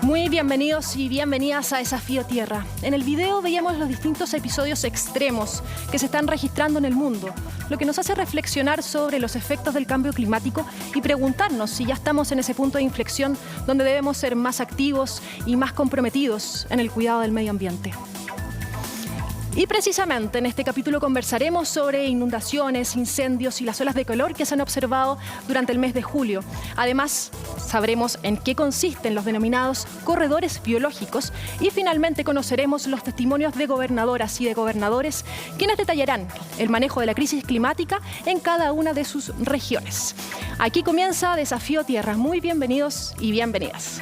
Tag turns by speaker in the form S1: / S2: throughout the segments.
S1: Muy bienvenidos y bienvenidas a Desafío Tierra. En el video veíamos los distintos episodios extremos que se están registrando en el mundo, lo que nos hace reflexionar sobre los efectos del cambio climático y preguntarnos si ya estamos en ese punto de inflexión donde debemos ser más activos y más comprometidos en el cuidado del medio ambiente. Y precisamente en este capítulo conversaremos sobre inundaciones, incendios y las olas de calor que se han observado durante el mes de julio. Además, sabremos en qué consisten los denominados corredores biológicos y finalmente conoceremos los testimonios de gobernadoras y de gobernadores quienes detallarán el manejo de la crisis climática en cada una de sus regiones. Aquí comienza Desafío Tierra. Muy bienvenidos y bienvenidas.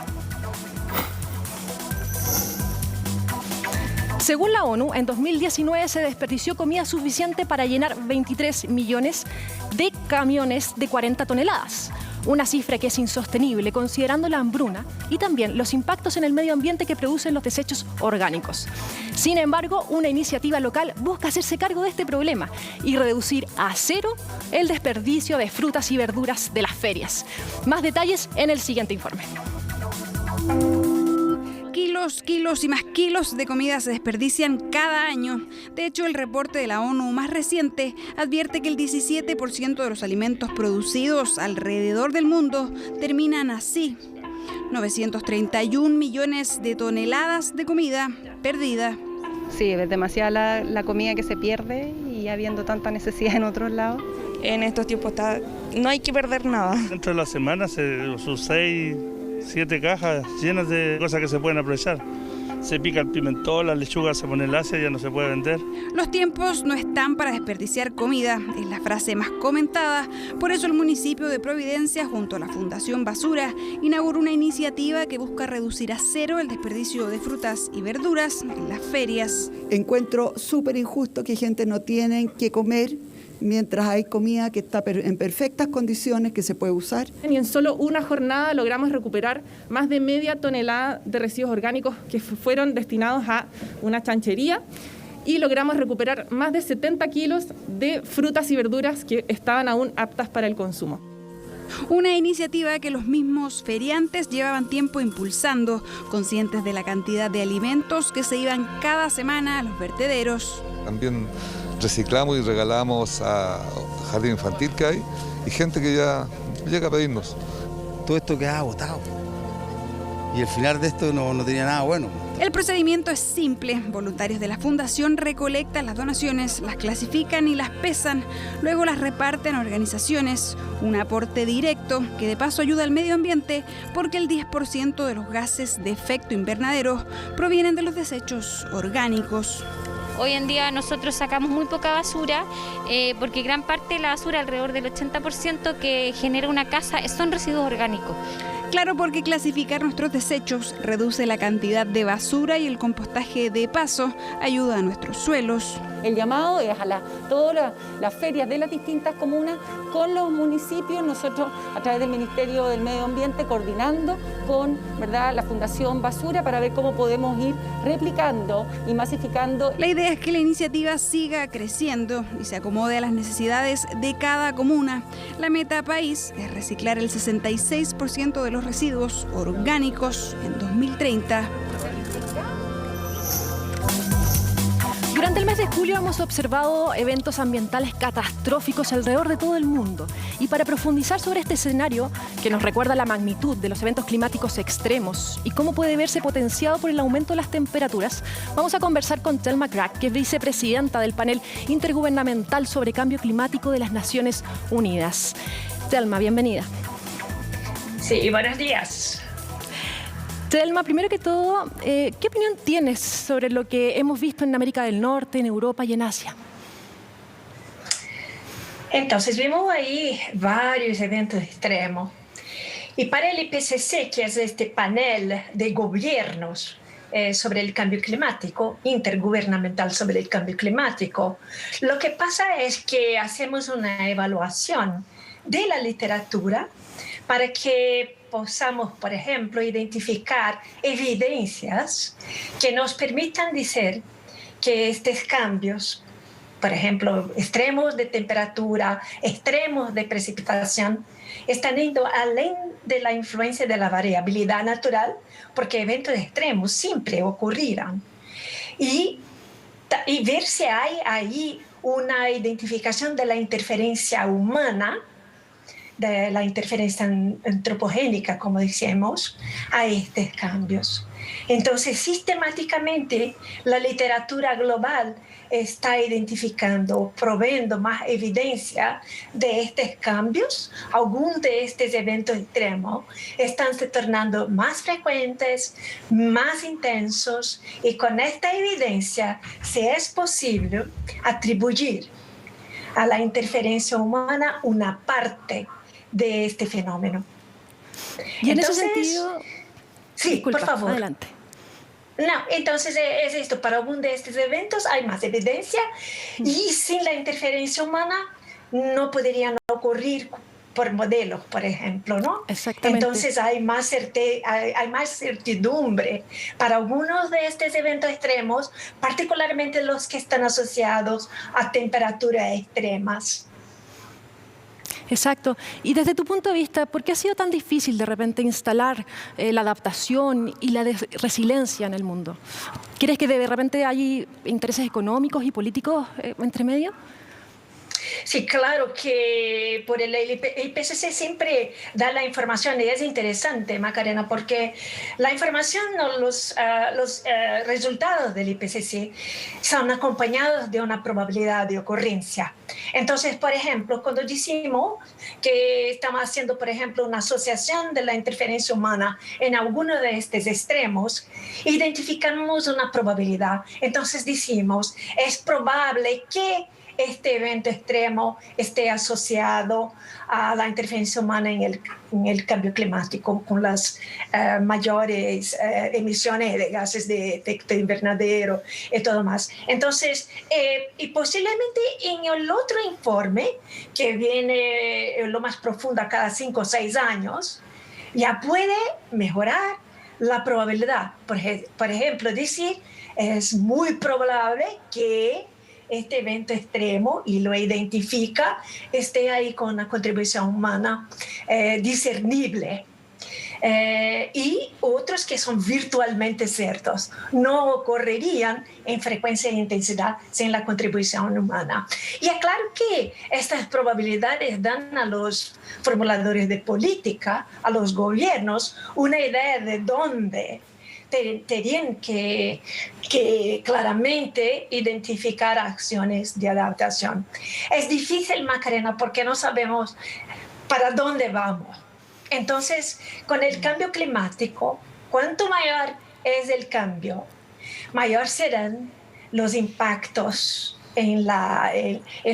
S1: Según la ONU, en 2019 se desperdició comida suficiente para llenar 23 millones de camiones de 40 toneladas. Una cifra que es insostenible considerando la hambruna y también los impactos en el medio ambiente que producen los desechos orgánicos. Sin embargo, una iniciativa local busca hacerse cargo de este problema y reducir a cero el desperdicio de frutas y verduras de las ferias. Más detalles en el siguiente informe.
S2: Kilos y más kilos de comida se desperdician cada año. De hecho, el reporte de la ONU más reciente advierte que el 17% de los alimentos producidos alrededor del mundo terminan así. 931 millones de toneladas de comida perdida.
S3: Sí, es demasiada la comida que se pierde y habiendo tanta necesidad en otros lados.
S4: En estos tiempos no hay que perder nada.
S5: Dentro de la semana sus 7 cajas llenas de cosas que se pueden aprovechar. Se pica el pimentón, la lechuga se pone lacia y ya no se puede vender.
S2: Los tiempos no están para desperdiciar comida, es la frase más comentada. Por eso el municipio de Providencia, junto a la Fundación Basura, inauguró una iniciativa que busca reducir a cero el desperdicio de frutas y verduras en las ferias.
S6: Encuentro súper injusto que gente no tiene que comer mientras hay comida que está en perfectas condiciones, que se puede usar.
S7: Y en solo una jornada logramos recuperar más de media tonelada de residuos orgánicos que fueron destinados a una chanchería y logramos recuperar más de 70 kilos de frutas y verduras que estaban aún aptas para el consumo.
S2: Una iniciativa que los mismos feriantes llevaban tiempo impulsando, conscientes de la cantidad de alimentos que se iban cada semana a los vertederos.
S8: También reciclamos y regalamos a jardín infantil que hay y gente que ya llega a pedirnos.
S9: Todo esto quedaba botado y el final de esto no tenía nada bueno.
S2: El procedimiento es simple. Voluntarios de la fundación recolectan las donaciones, las clasifican y las pesan. Luego las reparten a organizaciones. Un aporte directo que de paso ayuda al medio ambiente porque el 10% de los gases de efecto invernadero provienen de los desechos orgánicos.
S10: Hoy en día nosotros sacamos muy poca basura porque gran parte de la basura, alrededor del 80% que genera una casa, son residuos orgánicos.
S2: Claro, porque clasificar nuestros desechos reduce la cantidad de basura y el compostaje de paso ayuda a nuestros suelos.
S11: El llamado es a todas las ferias de las distintas comunas con los municipios, nosotros a través del Ministerio del Medio Ambiente coordinando con la Fundación Basura para ver cómo podemos ir replicando y masificando.
S2: La idea es que la iniciativa siga creciendo y se acomode a las necesidades de cada comuna. La meta país es reciclar el 66% de los residuos orgánicos en 2030.
S1: Durante el mes de julio hemos observado eventos ambientales catastróficos alrededor de todo el mundo. Y para profundizar sobre este escenario, que nos recuerda la magnitud de los eventos climáticos extremos y cómo puede verse potenciado por el aumento de las temperaturas, vamos a conversar con Thelma Crack, que es vicepresidenta del panel intergubernamental sobre cambio climático de las Naciones Unidas. Thelma, bienvenida.
S12: Sí, buenos días.
S1: Thelma, primero que todo, ¿qué opinión tienes sobre lo que hemos visto en América del Norte, en Europa y en Asia?
S12: Entonces, vimos ahí varios eventos extremos. Y para el IPCC, que es este panel de gobiernos sobre el cambio climático, intergubernamental sobre el cambio climático, lo que pasa es que hacemos una evaluación de la literatura para que podamos, por ejemplo, identificar evidencias que nos permitan decir que estos cambios, por ejemplo, extremos de temperatura, extremos de precipitación, están yendo além de la influencia de la variabilidad natural, porque eventos extremos siempre ocurrirán. Y ver si hay ahí una identificación de la interferencia humana, de la interferencia antropogénica, como decíamos, a estos cambios. Entonces, sistemáticamente, la literatura global está identificando, proveyendo más evidencia de estos cambios. Algunos de estos eventos extremos están se tornando más frecuentes, más intensos, y con esta evidencia, si es posible atribuir a la interferencia humana una parte de este fenómeno.
S1: Y en
S12: entonces,
S1: ese sentido...
S12: Sí,
S1: disculpa,
S12: por favor.
S1: Adelante.
S12: No, entonces es esto, para algunos de estos eventos hay más evidencia y sin la interferencia humana no podrían ocurrir por modelos, por ejemplo, ¿no?
S1: Exactamente.
S12: Entonces hay más certidumbre para algunos de estos eventos extremos, particularmente los que están asociados a temperaturas extremas.
S1: Exacto. Y desde tu punto de vista, ¿por qué ha sido tan difícil de repente instalar la adaptación y la resiliencia en el mundo? ¿Crees que de repente hay intereses económicos y políticos entre medio?
S12: Sí, claro que por el IPCC siempre da la información y es interesante, Macarena, porque la información o los resultados del IPCC son acompañados de una probabilidad de ocurrencia. Entonces, por ejemplo, cuando decimos que estamos haciendo, por ejemplo, una asociación de la interferencia humana en alguno de estos extremos, identificamos una probabilidad. Entonces decimos, es probable que este evento extremo esté asociado a la interferencia humana en el cambio climático, con las mayores emisiones de gases de efecto invernadero y todo más. Entonces, y posiblemente en el otro informe, que viene lo más profundo a cada 5 o 6 años, ya puede mejorar la probabilidad. Por ejemplo, decir, es muy probable que este evento extremo, y lo identifica, esté ahí con una contribución humana discernible. Y otros que son virtualmente ciertos, no ocurrirían en frecuencia e intensidad sin la contribución humana. Y es claro que estas probabilidades dan a los formuladores de política, a los gobiernos, una idea de dónde tendrían que claramente identificar acciones de adaptación. Es difícil, Macarena, porque no sabemos para dónde vamos. Entonces, con el cambio climático, cuanto mayor es el cambio, mayor serán los impactos en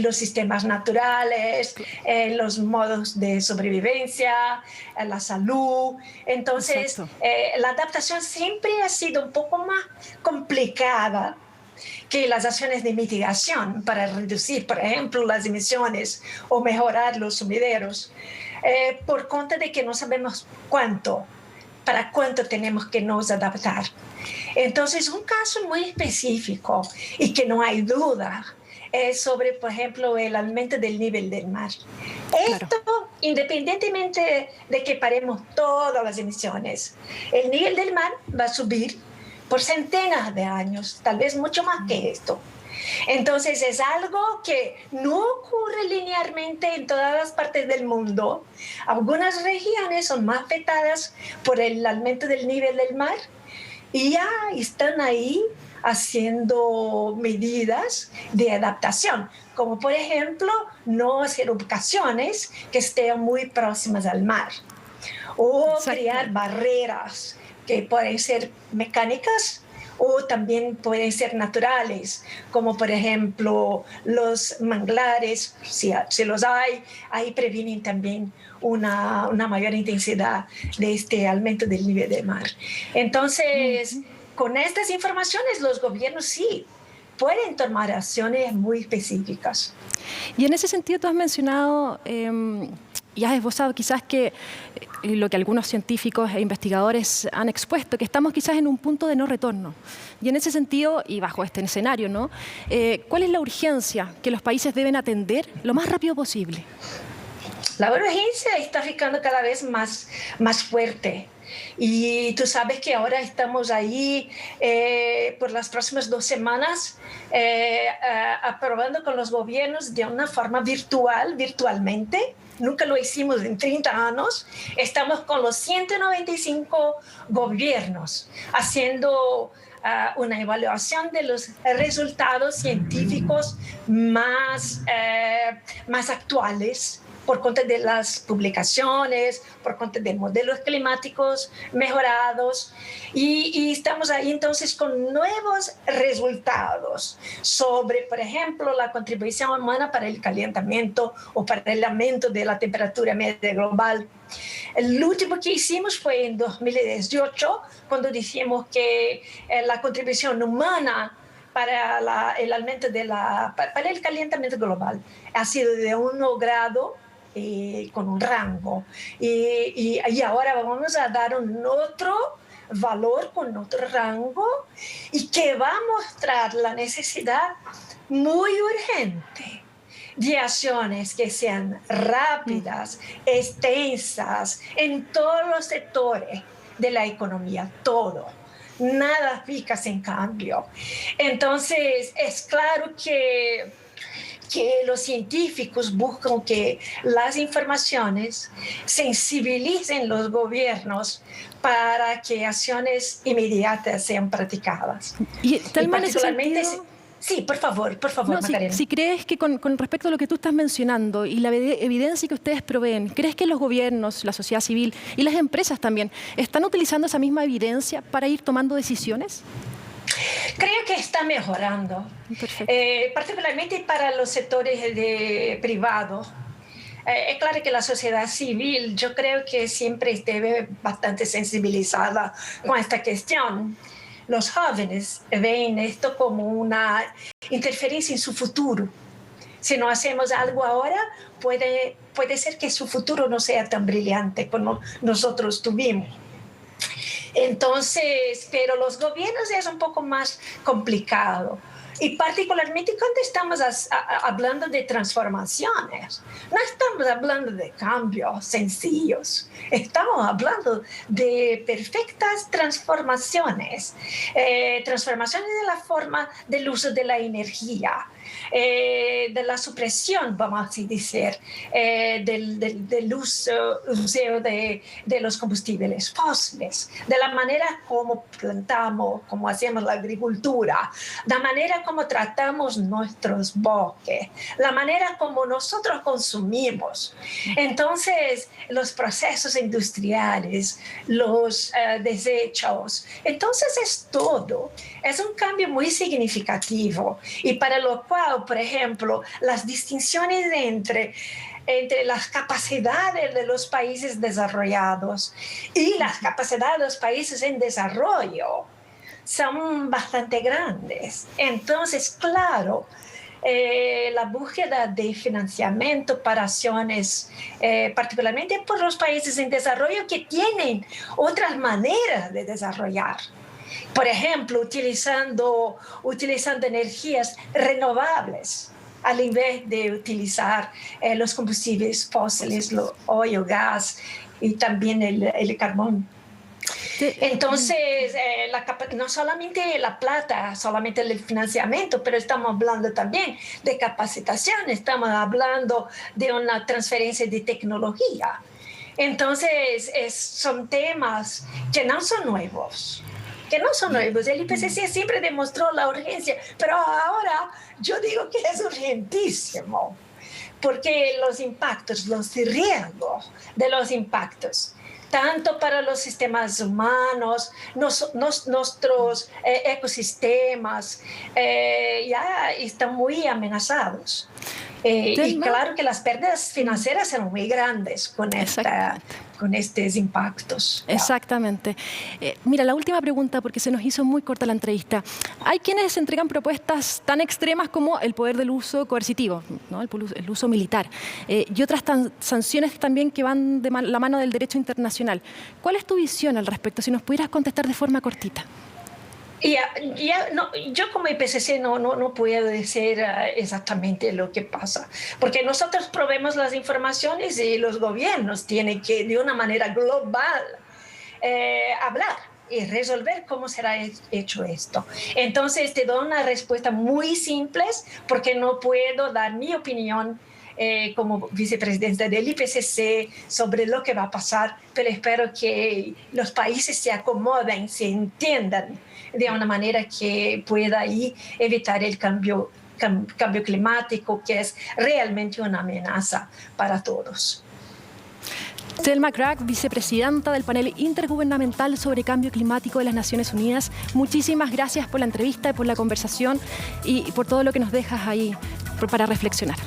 S12: los sistemas naturales, en los modos de sobrevivencia, en la salud. Entonces, la adaptación siempre ha sido un poco más complicada que las acciones de mitigación para reducir, por ejemplo, las emisiones o mejorar los sumideros, por cuenta de que no sabemos para cuánto tenemos que nos adaptar. Entonces, un caso muy específico y que no hay duda es sobre, por ejemplo, el aumento del nivel del mar. Esto, independientemente de que paremos todas las emisiones, el nivel del mar va a subir por centenas de años, tal vez mucho más que esto. Entonces es algo que no ocurre linealmente en todas las partes del mundo. Algunas regiones son más afectadas por el aumento del nivel del mar y ya están ahí haciendo medidas de adaptación, como por ejemplo no hacer ubicaciones que estén muy próximas al mar o crear barreras que pueden ser mecánicas o también pueden ser naturales, como por ejemplo los manglares, si los hay, ahí previenen también una mayor intensidad de este aumento del nivel del mar. Entonces, con estas informaciones los gobiernos sí pueden tomar acciones muy específicas.
S1: Y en ese sentido tú has mencionado y has esbozado quizás que lo que algunos científicos e investigadores han expuesto, que estamos quizás en un punto de no retorno. Y en ese sentido, y bajo este escenario, ¿no? ¿Cuál es la urgencia que los países deben atender lo más rápido posible?
S12: La urgencia está ficando cada vez más fuerte. Y tú sabes que ahora estamos ahí por las próximas 2 semanas aprobando con los gobiernos de una forma virtualmente. Nunca lo hicimos en 30 años. Estamos con los 195 gobiernos haciendo una evaluación de los resultados científicos más actuales por cuenta de las publicaciones, por cuenta de modelos climáticos mejorados. Y estamos ahí entonces con nuevos resultados sobre, por ejemplo, la contribución humana para el calentamiento o para el aumento de la temperatura media global. El último que hicimos fue en 2018, cuando dijimos que la contribución humana para el aumento para el calentamiento global ha sido de 1 grado con un rango. Y ahora vamos a dar un otro valor con otro rango y que va a mostrar la necesidad muy urgente de acciones que sean rápidas, extensas, en todos los sectores de la economía, todo. Nada fica sin cambio. Entonces, es claro que los científicos buscan que las informaciones sensibilicen los gobiernos para que acciones inmediatas sean practicadas.
S1: Y particularmente...
S12: Sí, por favor,
S1: no,
S12: Macarena.
S1: Si crees que con respecto a lo que tú estás mencionando y la evidencia que ustedes proveen, ¿crees que los gobiernos, la sociedad civil y las empresas también están utilizando esa misma evidencia para ir tomando decisiones?
S12: Creo que está mejorando, particularmente para los sectores privados. Es claro que la sociedad civil, yo creo que siempre esté bastante sensibilizada con esta cuestión. Los jóvenes ven esto como una interferencia en su futuro. Si no hacemos algo ahora, puede ser que su futuro no sea tan brillante como nosotros tuvimos. Entonces, pero los gobiernos es un poco más complicado. Y particularmente cuando estamos hablando de transformaciones, no estamos hablando de cambios sencillos, estamos hablando de perfectas transformaciones, transformaciones de la forma del uso de la energía, de la supresión, vamos a decir, del uso de los combustibles fósiles, de la manera como plantamos, como hacemos la agricultura, la manera como tratamos nuestros bosques, la manera como nosotros consumimos. Entonces, los procesos industriales, los desechos, entonces es todo. Es un cambio muy significativo y para lo cual, por ejemplo, las distinciones entre las capacidades de los países desarrollados y las capacidades de los países en desarrollo son bastante grandes. Entonces, claro, la búsqueda de financiamiento para acciones, particularmente por los países en desarrollo que tienen otras maneras de desarrollar. Por ejemplo, utilizando energías renovables al invés de utilizar los combustibles fósiles, el óleo, gas y también el carbón. Entonces, no solamente la plata, solamente el financiamiento, pero estamos hablando también de capacitación, estamos hablando de una transferencia de tecnología. Entonces, son temas que no son nuevos. El IPCC siempre demostró la urgencia, pero ahora yo digo que es urgentísimo, porque los impactos, los riesgos de los impactos, tanto para los sistemas humanos, nuestros ecosistemas, ya están muy amenazados. Y claro que las pérdidas financieras serán muy grandes con estos impactos.
S1: Exactamente. Mira, la última pregunta, porque se nos hizo muy corta la entrevista. Hay quienes entregan propuestas tan extremas como el poder del uso coercitivo, ¿no? el uso militar, y otras sanciones también que van de la mano del derecho internacional. ¿Cuál es tu visión al respecto? Si nos pudieras contestar de forma cortita.
S12: Yo como IPCC no puedo decir exactamente lo que pasa, porque nosotros proveemos las informaciones y los gobiernos tienen que, de una manera global, hablar y resolver cómo será hecho esto. Entonces te doy una respuesta muy simple, porque no puedo dar mi opinión como vicepresidenta del IPCC sobre lo que va a pasar, pero espero que los países se acomoden, se entiendan de una manera que pueda ahí evitar el cambio climático, que es realmente una amenaza para todos.
S1: Thelma Crack, vicepresidenta del panel intergubernamental sobre cambio climático de las Naciones Unidas, muchísimas gracias por la entrevista y por la conversación y por todo lo que nos dejas ahí para reflexionar.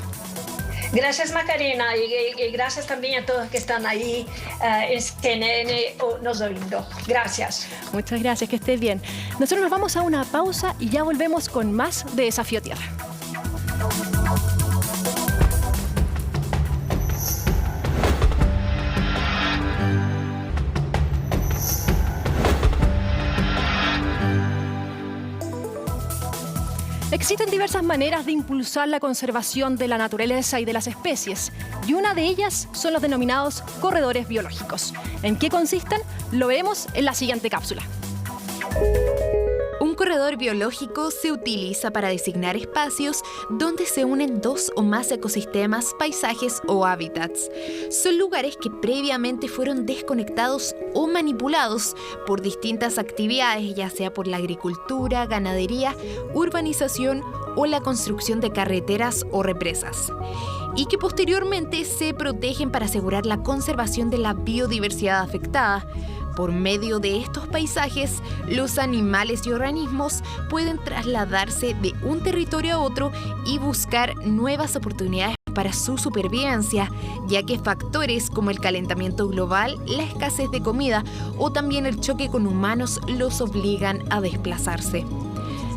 S12: Gracias, Macarena, y gracias también a todos que están ahí en CNN nos oyendo. Gracias.
S1: Muchas gracias, que estés bien. Nosotros nos vamos a una pausa y ya volvemos con más de Desafío Tierra. Existen diversas maneras de impulsar la conservación de la naturaleza y de las especies, y una de ellas son los denominados corredores biológicos. ¿En qué consisten? Lo vemos en la siguiente cápsula.
S13: Un corredor biológico se utiliza para designar espacios donde se unen dos o más ecosistemas, paisajes o hábitats. Son lugares que previamente fueron desconectados o manipulados por distintas actividades, ya sea por la agricultura, ganadería, urbanización o la construcción de carreteras o represas, y que posteriormente se protegen para asegurar la conservación de la biodiversidad afectada. Por medio de estos paisajes, los animales y organismos pueden trasladarse de un territorio a otro y buscar nuevas oportunidades para su supervivencia, ya que factores como el calentamiento global, la escasez de comida o también el choque con humanos los obligan a desplazarse.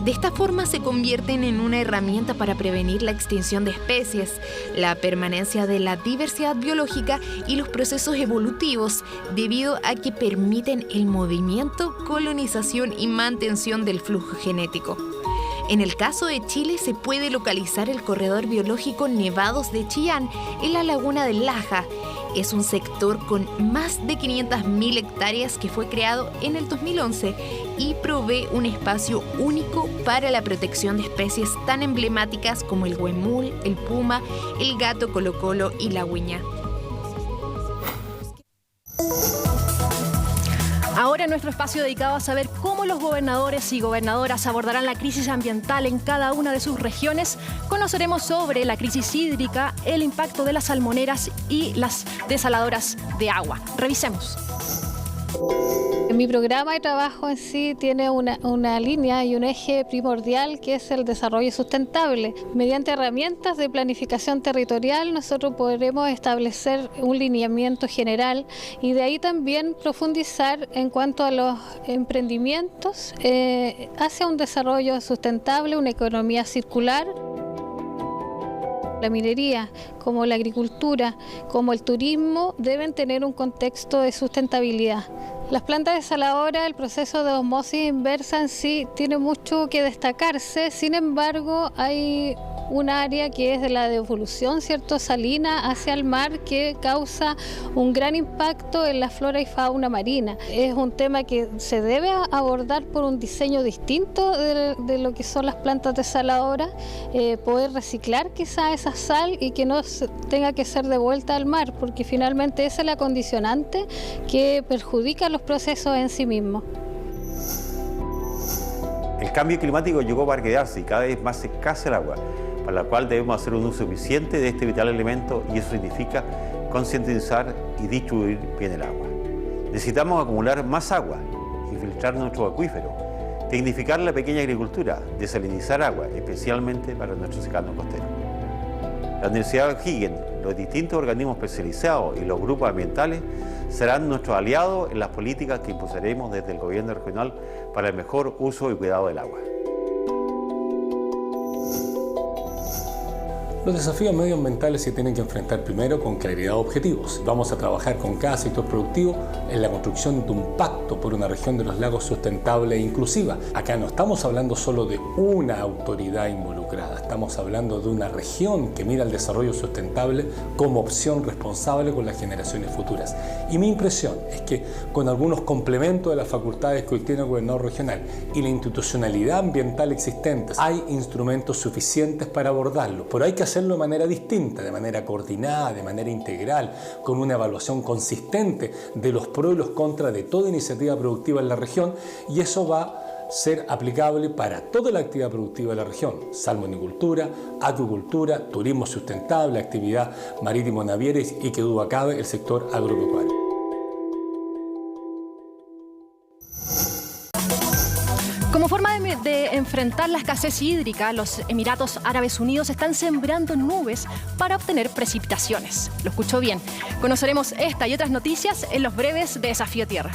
S13: De esta forma se convierten en una herramienta para prevenir la extinción de especies, la permanencia de la diversidad biológica y los procesos evolutivos, debido a que permiten el movimiento, colonización y mantención del flujo genético. En el caso de Chile se puede localizar el corredor biológico Nevados de Chillán en la laguna del Laja. Es un sector con más de 500.000 hectáreas que fue creado en el 2011 y provee un espacio único para la protección de especies tan emblemáticas como el huemul, el puma, el gato colocolo y la huiña.
S1: Ahora en nuestro espacio dedicado a saber cómo los gobernadores y gobernadoras abordarán la crisis ambiental en cada una de sus regiones, conoceremos sobre la crisis hídrica, el impacto de las salmoneras y las desaladoras de agua. Revisemos.
S14: Mi programa de trabajo en sí tiene una línea y un eje primordial, que es el desarrollo sustentable. Mediante herramientas de planificación territorial nosotros podremos establecer un lineamiento general y de ahí también profundizar en cuanto a los emprendimientos hacia un desarrollo sustentable, una economía circular. La minería, como la agricultura, como el turismo, deben tener un contexto de sustentabilidad. Las plantas desaladoras, el proceso de osmosis inversa en sí tiene mucho que destacarse, sin embargo hay un área que es de la devolución, ¿cierto?, salina hacia el mar, que causa un gran impacto en la flora y fauna marina. Es un tema que se debe abordar por un diseño distinto de lo que son las plantas desaladoras, poder reciclar quizá esa sal y que no tenga que ser devuelta al mar, porque finalmente esa es la condicionante que perjudica los procesos en sí mismos.
S15: El cambio climático llegó para quedarse y cada vez más escasa el agua, para la cual debemos hacer un uso eficiente de este vital elemento, y eso significa concientizar y distribuir bien el agua. Necesitamos acumular más agua y filtrar nuestro acuífero, tecnificar la pequeña agricultura, desalinizar agua, especialmente para nuestros cercanos costeros. La Universidad O'Higgins, los distintos organismos especializados y los grupos ambientales serán nuestros aliados en las políticas que impulsaremos desde el gobierno regional para el mejor uso y cuidado del agua.
S16: Los desafíos medioambientales se tienen que enfrentar primero con claridad de objetivos. Vamos a trabajar con cada sector productivo en la construcción de un pacto por una región de los lagos sustentable e inclusiva. Acá no estamos hablando solo de una autoridad involucrada, estamos hablando de una región que mira el desarrollo sustentable como opción responsable con las generaciones futuras. Y mi impresión es que con algunos complementos de las facultades que hoy tiene el gobernador regional y la institucionalidad ambiental existentes, hay instrumentos suficientes para abordarlo, pero hay que hacerlo de manera distinta, de manera coordinada, de manera integral, con una evaluación consistente de los pros y los contras de toda iniciativa productiva en la región, y eso va a ser aplicable para toda la actividad productiva de la región: salmonicultura, acuicultura, turismo sustentable, actividad marítimo-naviera y, que duda cabe, el sector agropecuario.
S1: Como forma de enfrentar la escasez hídrica, los Emiratos Árabes Unidos están sembrando nubes para obtener precipitaciones. Lo escuchó bien. Conoceremos esta y otras noticias en los breves de Desafío Tierra.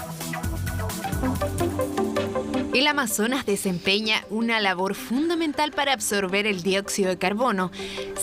S13: El Amazonas desempeña una labor fundamental para absorber el dióxido de carbono.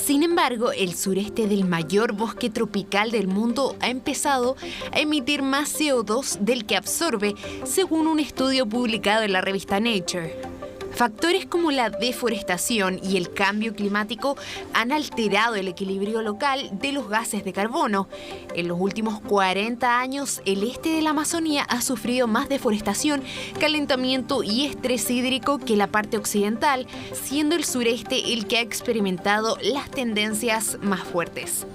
S13: Sin embargo, el sureste del mayor bosque tropical del mundo ha empezado a emitir más CO2 del que absorbe, según un estudio publicado en la revista Nature. Factores como la deforestación y el cambio climático han alterado el equilibrio local de los gases de carbono. En los últimos 40 años, el este de la Amazonía ha sufrido más deforestación, calentamiento y estrés hídrico que la parte occidental, siendo el sureste el que ha experimentado las tendencias más fuertes.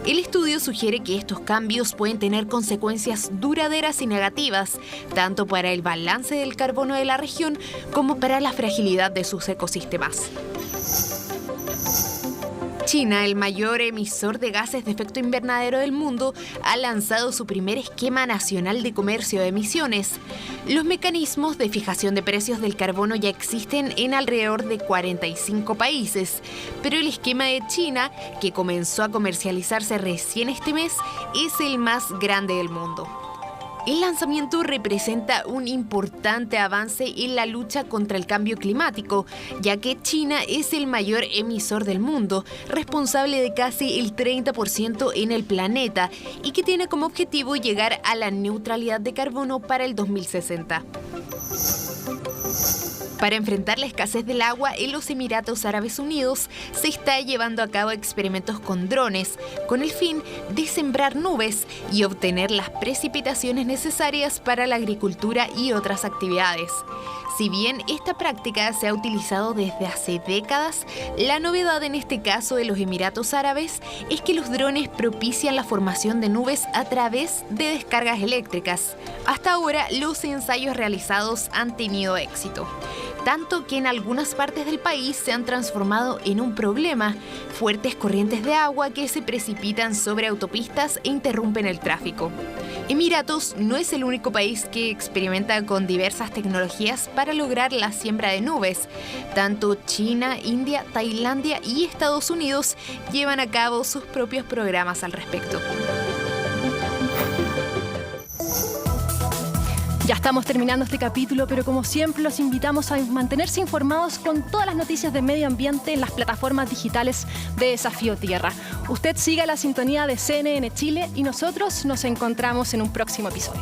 S13: El estudio sugiere que estos cambios pueden tener consecuencias duraderas y negativas, tanto para el balance del carbono de la región como para la fragilidad de sus ecosistemas. China, el mayor emisor de gases de efecto invernadero del mundo, ha lanzado su primer esquema nacional de comercio de emisiones. Los mecanismos de fijación de precios del carbono ya existen en alrededor de 45 países, pero el esquema de China, que comenzó a comercializarse recién este mes, es el más grande del mundo. El lanzamiento representa un importante avance en la lucha contra el cambio climático, ya que China es el mayor emisor del mundo, responsable de casi el 30% en el planeta y que tiene como objetivo llegar a la neutralidad de carbono para el 2060. Para enfrentar la escasez del agua en los Emiratos Árabes Unidos, se está llevando a cabo experimentos con drones, con el fin de sembrar nubes y obtener las precipitaciones necesarias para la agricultura y otras actividades. Si bien esta práctica se ha utilizado desde hace décadas, la novedad en este caso de los Emiratos Árabes es que los drones propician la formación de nubes a través de descargas eléctricas. Hasta ahora, los ensayos realizados han tenido éxito, tanto que en algunas partes del país se han transformado en un problema: fuertes corrientes de agua que se precipitan sobre autopistas e interrumpen el tráfico. Emiratos no es el único país que experimenta con diversas tecnologías para lograr la siembra de nubes. Tanto China, India, Tailandia y Estados Unidos llevan a cabo sus propios programas al respecto.
S1: Ya estamos terminando este capítulo, pero como siempre los invitamos a mantenerse informados con todas las noticias de medio ambiente en las plataformas digitales de Desafío Tierra. Usted siga la sintonía de CNN Chile y nosotros nos encontramos en un próximo episodio.